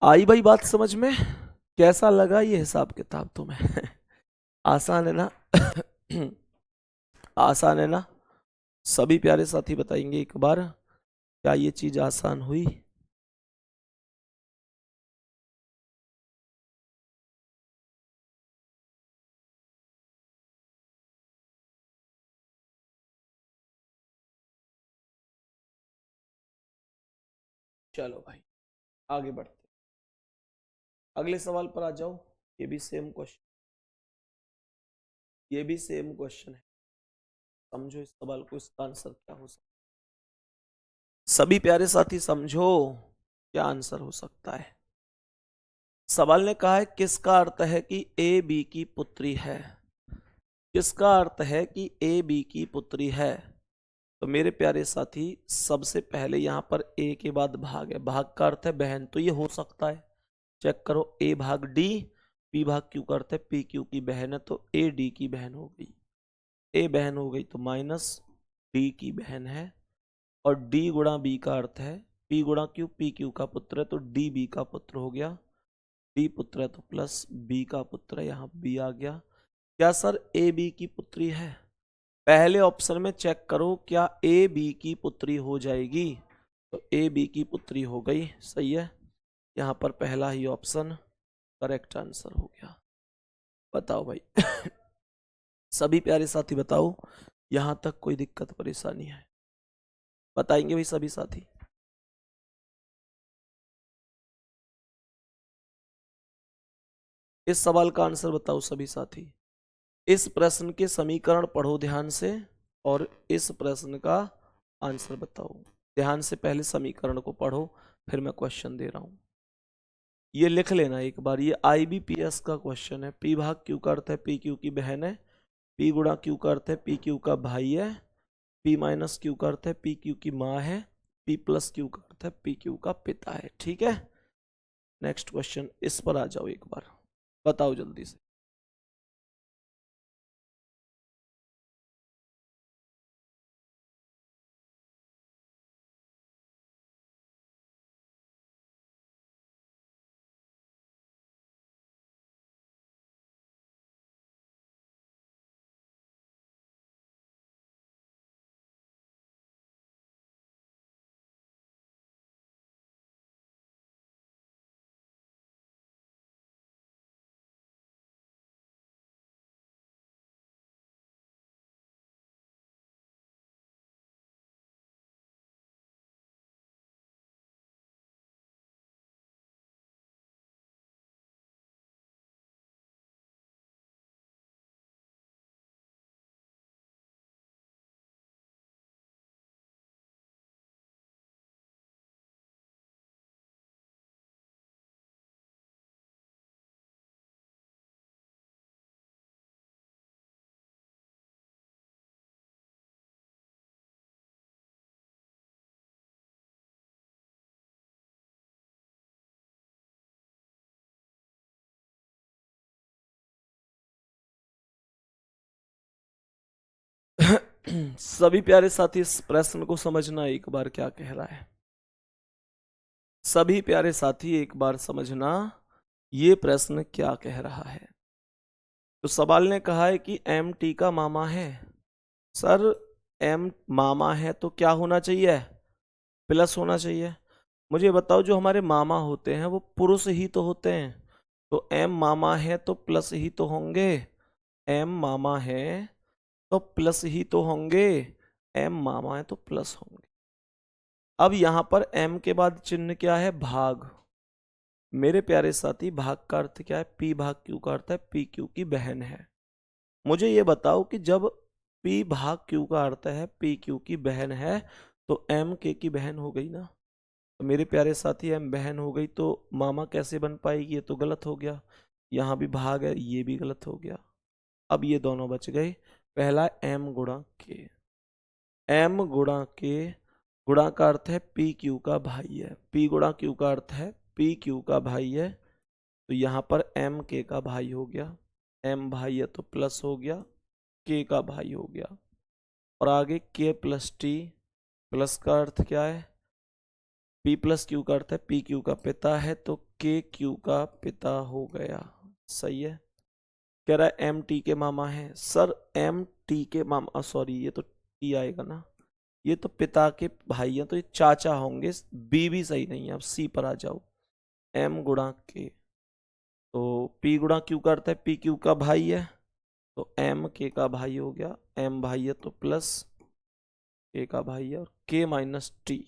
आई भाई बात समझ में? कैसा लगा ये हिसाब किताब तुम्हें? आसान है ना? आसान है ना? सभी प्यारे साथी बताएंगे एक बार, क्या ये चीज आसान हुई? चलो भाई आगे बढ़ते, अगले सवाल पर आ जाओ। ये भी सेम क्वेश्चन, ये भी सेम क्वेश्चन है। समझो इस सवाल को, इसका आंसर क्या हो सकता है? सभी प्यारे साथी समझो क्या आंसर हो सकता है। सवाल ने कहा है किसका अर्थ है कि ए बी की पुत्री है? किसका अर्थ है कि ए बी की पुत्री है? तो मेरे प्यारे साथी, सबसे पहले यहां पर ए के बाद भाग है, भाग का अर्थ है बहन, तो ये हो सकता है। चेक करो, ए भाग डी, पी भाग क्यू का अर्थ है पी क्यू की बहन है, तो ए डी की बहन हो गई। ए बहन हो गई तो माइनस डी की बहन है। और डी गुणा बी का अर्थ है पी गुणा क्यू, पी क्यू का पुत्र है तो डी बी का पुत्र हो गया। डी पुत्र है तो प्लस बी का पुत्र है, यहाँ बी आ गया। क्या सर ए बी की पुत्री है? पहले ऑप्शन में चेक करो, क्या ए बी की पुत्री हो जाएगी? तो ए बी की पुत्री हो गई, सही है। यहाँ पर पहला ही ऑप्शन करेक्ट आंसर हो गया। बताओ भाई। सभी प्यारे साथी बताओ, यहां तक कोई दिक्कत परेशानी है? बताएंगे भाई सभी साथी। इस सवाल का आंसर बताओ सभी साथी। इस प्रश्न के समीकरण पढ़ो ध्यान से, और इस प्रश्न का आंसर बताओ। ध्यान से पहले समीकरण को पढ़ो, फिर मैं क्वेश्चन दे रहा हूं। ये लिख लेना एक बार, ये IBPS का क्वेश्चन है। पी भाग क्यू का अर्थ है पी क्यू की बहन है, पी गुणा क्यू का अर्थ है पी क्यू का भाई है, पी माइनस क्यू का अर्थ है पी क्यू की माँ है, पी प्लस क्यू का अर्थ है पी क्यू का पिता है। ठीक है, नेक्स्ट क्वेश्चन, इस पर आ जाओ एक बार, बताओ जल्दी से। सभी प्यारे साथी इस प्रश्न को समझना एक बार क्या कह रहा है। सभी प्यारे साथी एक बार समझना ये प्रश्न क्या कह रहा है। तो सवाल ने कहा है कि एम टी का मामा है। सर एम मामा है तो क्या होना चाहिए? प्लस होना चाहिए। मुझे बताओ जो हमारे मामा होते हैं वो पुरुष ही तो होते हैं, तो एम मामा है तो प्लस ही तो होंगे। एम मामा है तो प्लस ही तो होंगे। एम मामा है तो प्लस होंगे। अब यहां पर एम के बाद चिन्ह क्या है? भाग। मेरे प्यारे साथी भाग का अर्थ क्या है? पी भाग क्यू का अर्थ है पी क्यू की बहन है। मुझे ये बताओ कि जब पी भाग क्यू का अर्थ है पी क्यू की बहन है तो एम के की बहन हो गई ना। तो मेरे प्यारे साथी एम बहन हो गई तो मामा कैसे बन पाएगी? ये तो गलत हो गया। यहाँ भी भाग है, ये भी गलत हो गया। अब ये दोनों बच गए। पहला एम गुणा के। एम गुणा के, गुणा का अर्थ है पी क्यू का भाई है। पी गुणा क्यू का अर्थ है पी क्यू का भाई है। तो यहाँ पर एम के का भाई हो गया। एम भाई है तो प्लस हो गया, के का भाई हो गया। और आगे के प्लस टी। प्लस का अर्थ क्या है? पी प्लस क्यू का अर्थ है पी क्यू का पिता है, तो के क्यू का पिता हो गया। सही है। कह रहा है एम टी के मामा है। सर एम टी के मामा, सॉरी ये तो टी आएगा ना, ये तो पिता के भाई हैं तो ये चाचा होंगे। बी भी सही नहीं है। अब सी पर आ जाओ। एम गुणा के, तो पी गुणा क्यू का अर्थ है पी क्यू का भाई है, तो एम के का भाई हो गया। एम भाई है तो प्लस के का भाई है। और के माइनस टी,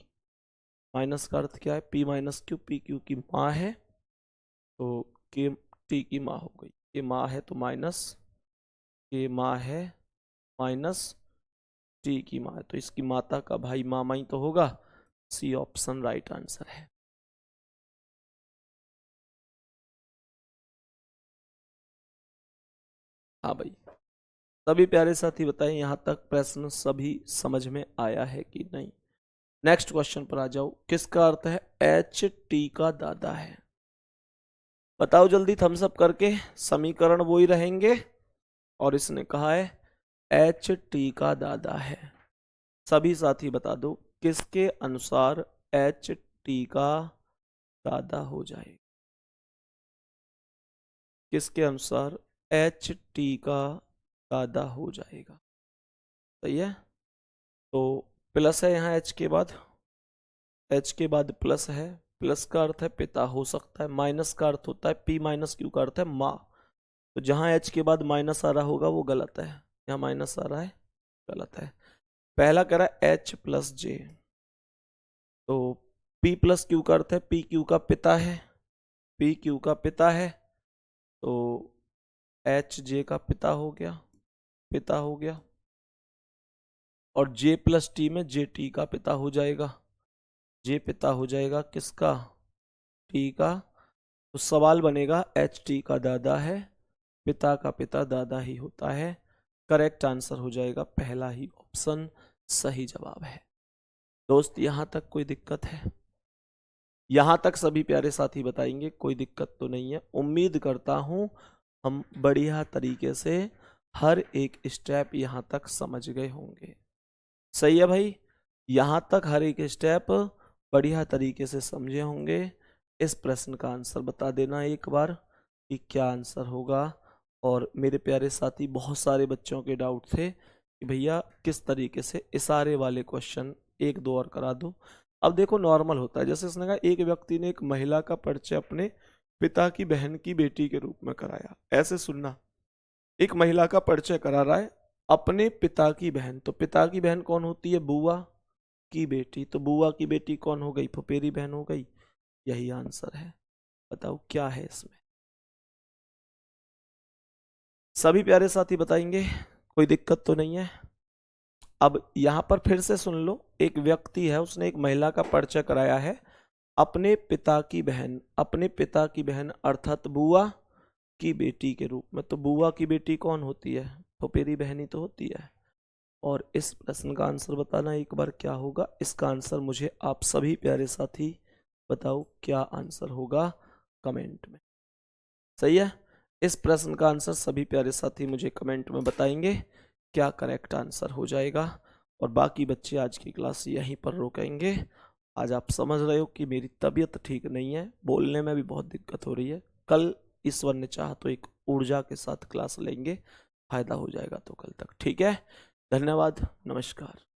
माइनस का अर्थ क्या है? P minus Q, P Q की माँ है तो के टी की माँ हो गई। के माँ है तो माइनस, के माँ है माइनस टी की माँ है, तो इसकी माता का भाई मामा ही तो होगा। सी ऑप्शन राइट आंसर है। हाँ भाई, सभी प्यारे साथी बताएं यहां तक प्रश्न सभी समझ में आया है कि नहीं। नेक्स्ट क्वेश्चन पर आ जाओ। किसका अर्थ है एच टी का दादा है? बताओ जल्दी थम्स अप करके। समीकरण वो ही रहेंगे और इसने कहा है एच टी का दादा है। सभी साथी बता दो किसके अनुसार एच टी का दादा हो जाए। किसके अनुसार एच टी का दादा हो जाएगा? सही है। तो प्लस है यहाँ एच के बाद, एच के बाद प्लस है। प्लस का अर्थ है पिता हो सकता है, माइनस का अर्थ होता है पी माइनस क्यू का अर्थ है माँ। तो जहां एच के बाद माइनस आ रहा होगा वो गलत है। यहाँ माइनस आ रहा है, गलत है। पहला कह रहा है एच प्लस जे, तो पी प्लस क्यू का अर्थ है पी क्यू का पिता है। पी क्यू का पिता है तो एच जे का पिता हो गया, पिता हो गया। और जे प्लस टी में जे टी का पिता हो जाएगा। जे पिता हो जाएगा किसका? टी का। तो सवाल बनेगा एच टी का दादा है, पिता का पिता दादा ही होता है। करेक्ट आंसर हो जाएगा पहला ही ऑप्शन, सही जवाब है। दोस्त यहां तक कोई दिक्कत है? यहां तक सभी प्यारे साथी बताएंगे कोई दिक्कत तो नहीं है। उम्मीद करता हूं हम बढ़िया तरीके से हर एक स्टेप यहां तक समझ गए होंगे। सही है भाई। यहां तक हर एक स्टेप बढ़िया तरीके से समझे होंगे। इस प्रश्न का आंसर बता देना एक बार कि क्या आंसर होगा। और मेरे प्यारे साथी बहुत सारे बच्चों के डाउट थे कि भैया किस तरीके से इशारे वाले क्वेश्चन एक दो और करा दो। अब देखो नॉर्मल होता है, जैसे इसने कहा एक व्यक्ति ने एक महिला का परिचय अपने पिता की बहन की बेटी के रूप में कराया। ऐसे सुनना, एक महिला का परिचय करा रहा है अपने पिता की बहन, तो पिता की बहन कौन होती है? बुआ की बेटी। तो बुआ की बेटी कौन हो गई? फुफेरी बहन हो गई। यही आंसर है। बताओ क्या है इसमें? सभी प्यारे साथी बताएंगे कोई दिक्कत तो नहीं है। अब यहां पर फिर से सुन लो, एक व्यक्ति है उसने एक महिला का परिचय कराया है अपने पिता की बहन, अपने पिता की बहन अर्थात बुआ की बेटी के रूप में। तो बुआ की बेटी कौन होती है? फुफेरी बहन ही तो होती है। और इस प्रश्न का आंसर बताना एक बार क्या होगा। इसका आंसर मुझे आप सभी प्यारे साथी बताओ क्या आंसर होगा कमेंट में। सही है। इस प्रश्न का आंसर सभी प्यारे साथी मुझे कमेंट में बताएंगे क्या करेक्ट आंसर हो जाएगा। और बाकी बच्चे आज की क्लास यहीं पर रोकेंगे। आज आप समझ रहे हो कि मेरी तबीयत ठीक नहीं है, बोलने में भी बहुत दिक्कत हो रही है। कल ईश्वर ने चाहा तो एक ऊर्जा के साथ क्लास लेंगे, फायदा हो जाएगा तो कल तक। ठीक है, धन्यवाद, नमस्कार।